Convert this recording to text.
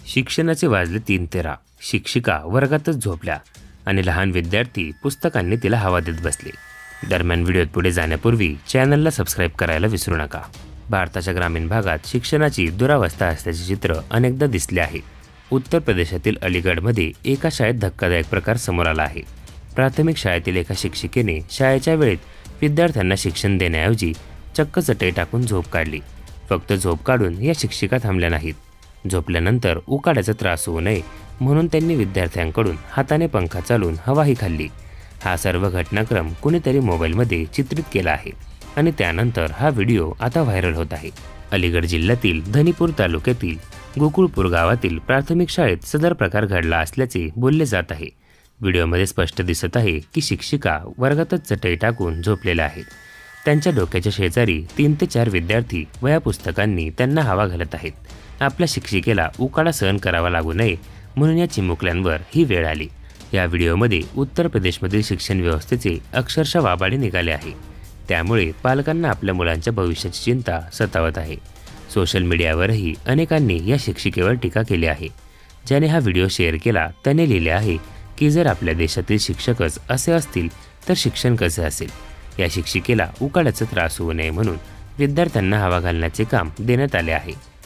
शिक्षणाचे वाजले 3:13. शिक्षिका वर्गातच झोपल्या आणि लहान विद्यार्थी पुस्तकांनी तिला हवा देत बसले. दरम्यान व्हिडिओत पुढे जाण्यापूर्वी चॅनलला सबस्क्राईब करायला विसरू नका. भारताच्या ग्रामीण भागात शिक्षणाची दुरावस्था असल्याचे चित्र अनेकदा दिसले आहे. उत्तर प्रदेशातील अलीगढमध्ये एका शाळेत धक्कादायक प्रकार समोर आला आहे. प्राथमिक शाळेतील एका शिक्षिकेने शाळेच्या वेळेत विद्यार्थ्यांना शिक्षण देण्याऐवजी चक्क चटई टाकून झोप काढली. फक्त झोप काढून या शिक्षिका थांबल्या नाहीत. झोपल्यानंतर उकाड्याचा त्रास होऊ नये म्हणून त्यांनी विद्यार्थ्यांकडून हाताने पंखा चालवून हवाही खाल्ली. हा सर्व घटनाक्रम कुणीतरी मोबाईलमध्ये चित्रित केला आहे आणि त्यानंतर हा व्हिडिओ आता व्हायरल होत आहे. अलीगढ जिल्ह्यातील धनीपूर तालुक्यातील गोकुळपूर गावातील प्राथमिक शाळेत सदर प्रकार घडला असल्याचे बोलले जात आहे. व्हिडिओमध्ये स्पष्ट दिसत आहे की शिक्षिका वर्गातच चटई टाकून झोपलेल्या आहेत. त्यांच्या डोक्याच्या शेजारी 3 ते 4 विद्यार्थी वह्या पुस्तकांनी त्यांना हवा घालत आहेत. आपल्या शिक्षिकेला उकाडा सहन करावा लागू नये म्हणून या चिमुकल्यांवर ही वेळ आली. या व्हिडिओमध्ये उत्तर प्रदेशमधील शिक्षण व्यवस्थेचे अक्षरशः वाबाडे निघाले आहे. त्यामुळे पालकांना आपल्या मुलांच्या भविष्याची चिंता सतावत आहे. सोशल मीडियावरही अनेकांनी या शिक्षिकेवर टीका केली आहे. ज्याने हा व्हिडिओ शेअर केला त्याने लिहिले आहे की जर आपल्या देशातील शिक्षकच असे असतील तर शिक्षण कसे असेल. या शिक्षिकेला उकाड्याचा त्रास होऊ नये म्हणून विद्यार्थ्यांना हवा घालण्याचे काम देण्यात आले आहे.